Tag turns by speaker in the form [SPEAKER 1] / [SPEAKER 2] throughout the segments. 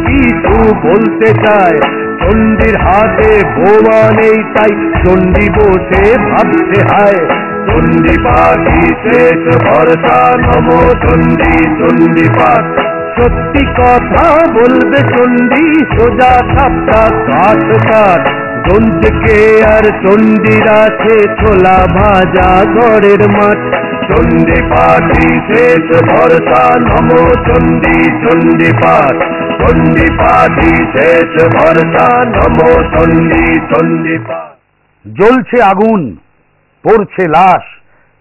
[SPEAKER 1] কিছু বলতে চায়, চণ্ডীর হাতে বোমা নেই তাই চণ্ডী বসে ভাবছে হায়। চণ্ডী পাঠি শেষ ভরসা, নমো চণ্ডী চণ্ডী পাঠ। সত্যি কথা বলবে চণ্ডী, সোজা সাপটা কাঠ কাঠ। দন্তেকে আর চণ্ডীর আছে ছোলা ভাজা ঘরের মাঠ। চণ্ডী পাঠি শেষ ভরসা, নমো চণ্ডী চণ্ডী পাঠ। চণ্ডী পাঠি শেষ ভরসা, নমো চণ্ডী চণ্ডী পাঠ।
[SPEAKER 2] জ্বলছে আগুন, পড়ছে লাশ,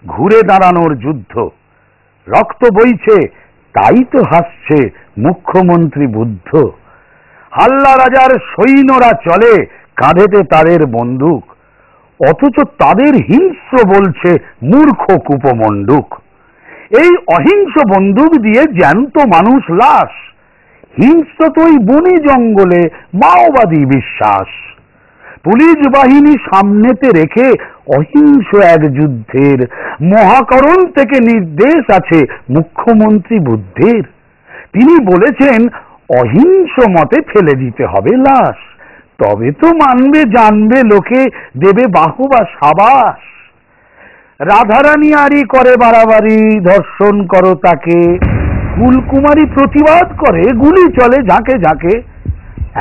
[SPEAKER 2] ঘুরে দাঁড়ানোর যুদ্ধ। রক্ত বইছে, তাই তো হাসছে মুখ্যমন্ত্রী বুদ্ধ। হাল্লা রাজার সৈন্যরা চলে, কাঁধেতে তাদের বন্দুক, অথচ তাদের হিংস্র বলছে মূর্খ কুপমণ্ডুক। এই অহিংস বন্দুক দিয়ে জ্যান্ত মানুষ লাশ, হিংস্র তো ওই বনে জঙ্গলে মাওবাদী বিশ্বাস। পুলিশ বাহিনী সামনেতে রেখে অহিংস এক যুদ্ধের মহাকরণ থেকে নির্দেশ আছে মুখ্যমন্ত্রী বুদ্ধের। তিনি বলেছেন অহিংস মতে ফেলে দিতে হবে লাশ, তবে তো মানবে জানবে লোকে, দেবে বাহবা সাবাস। রাধারানী আরি করে বাড়াবাড়ি, ধর্ষণ করো তাকে। কুলকুমারী প্রতিবাদ করে, গুলি চলে ঝাঁকে ঝাঁকে।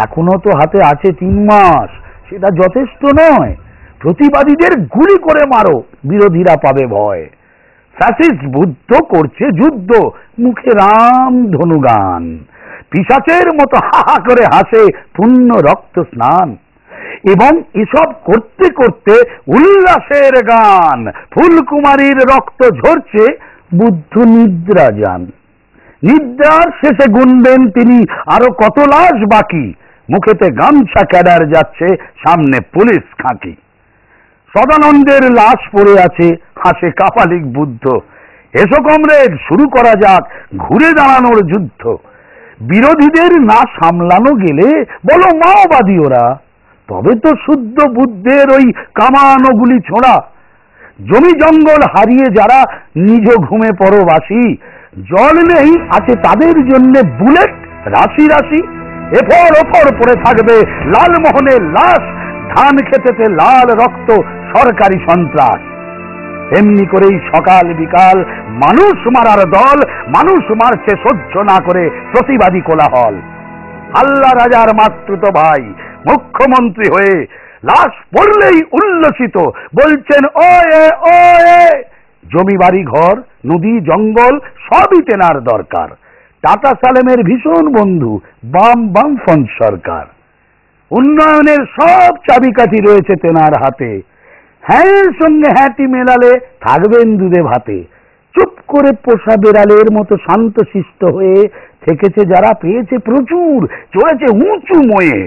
[SPEAKER 2] এখনো তো হাতে আছে 3 মাস, সেটা যথেষ্ট নয়। প্রতিবাদীদের গুলি করে মারো, বিরোধীরা পাবে ভয়। ফ্যাসিস্ট বুদ্ধ করছে যুদ্ধ, মুখে রাম ধনুগান। পিশাচের মতো হাহা করে হাসে পুণ্য রক্ত স্নান। এবং এসব করতে করতে উল্লাসের গান। ফুলকুমারীর রক্ত ঝরছে, বুদ্ধ নিদ্রা যান। নিদ্রার শেষে গুনবেন তিনি আরো কত লাশ বাকি। মুখেতে গামছা ক্যাডার যাচ্ছে, সামনে পুলিশ খাঁকি। সদানন্দের লাশ পড়ে আছে, হাসে কাপালিক বুদ্ধ। এসো কমরেড, শুরু করা যাক ঘুরে দাঁড়ানোর যুদ্ধ। বিরোধীদের না সামলানো গেলে বলো মাওবাদী ওরা, তবে তো শুদ্ধ বুদ্ধের ওই কামানো গুলি ছোঁড়া। জমি জঙ্গল হারিয়ে যারা নিজ ঘুমে পরবাসী, জল নেই আছে তাদের জন্য বুলেট রাশি রাশি। এফর ওফর পড়ে থাকবে লালমোহনের লাশ, ধান খেতেতে লাল রক্ত সরকারি সন্ত্রাস। এমনি করেই সকাল বিকাল মানুষ মারার দল, মানুষ মারছে সহ্য না করে প্রতিবাদী কোলাহল। হাল্লা রাজার মাতৃত ভাই মুখ্যমন্ত্রী হয়ে লাশ পড়লেই উল্লসিত, বলছেন ওয়ে ওয়ে। জমি বাড়ি ঘর নদী জঙ্গল সবই তেনার দরকার। টাটা সালেমের ভীষণ বন্ধু বামফ্রন্ট সরকার। উন্নয়নের সব চাবিকাঠি রয়েছে তেনার হাতে। হ্যাঁ সঙ্গে হ্যাঁটি মেলালে থাকবেন দুধে ভাতে। চুপ করে পোষা বেড়ালের মতো শান্ত শিষ্ট হয়ে থেকেছে যারা, পেয়েছে প্রচুর, চড়েছে উঁচু ময়ে।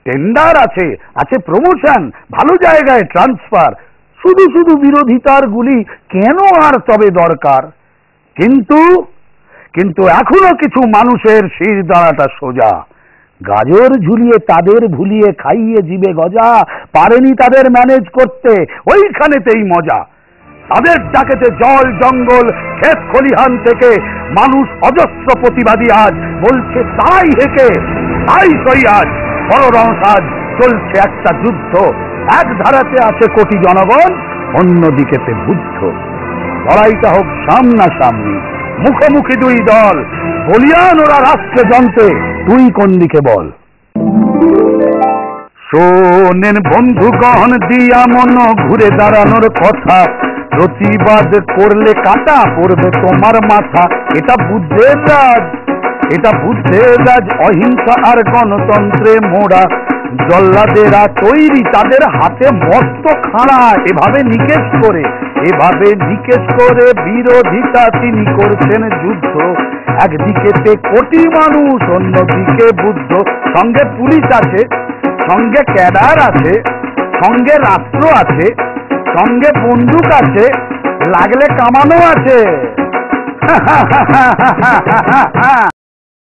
[SPEAKER 2] টেন্ডার আছে, আছে প্রমোশন, ভালো জায়গায় ট্রান্সফার। শুধু শুধু বিরোধিতার গুলি কেন আর তবে দরকার? কিন্তু কিন্তু এখনো কিছু মানুষের শির দাঁড়াটা সোজা। গাজর ঝুলিয়ে তাদের ভুলিয়ে খাইয়ে জিবে গজা, পারেনি তাদের ম্যানেজ করতে, ওইখানেতেই মজা। তাদের ডাকেতে জল জঙ্গল ক্ষেত খলিহান থেকে মানুষ অজস্র প্রতিবাদী আজ বলছে তাই হেকে তাই সই। আজ বড় রংসাজ চলছে একটা যুদ্ধ, এক ধারাতে আছে কোটি জনগণ, অন্যদিকেতে বুদ্ধ। লড়াইটা হোক সামনাসামনি, মুখোমুখি দুই দল, বলিয়ান ওরা রাষ্ট্র যন্ত্রে, তুই কোন দিকে বল। শোনেন বন্ধুগণ দিয়া মন ঘুরে দাঁড়ানোর কথা, প্রতিবাদ করলে কাটা পড়বে তোমার মাথা। এটা বুদ্ধের রাজ, এটা বুদ্ধের রাজ, অহিংসা আর গণতন্ত্রে মোড়া। জল্লাদেরা তৈরি, তাদের হাতে মস্ত খাড়া। এভাবে নিকেশ করে বিরোধিতা তিনি করছেন যুদ্ধ। একদিকেতে কোটি মানুষ, অন্যদিকে বুদ্ধ। সঙ্গে পুলিশ আছে, সঙ্গে ক্যাডার আছে, সঙ্গে রাষ্ট্র আছে, সঙ্গে বন্দুক আছে, লাগলে কামানো আছে।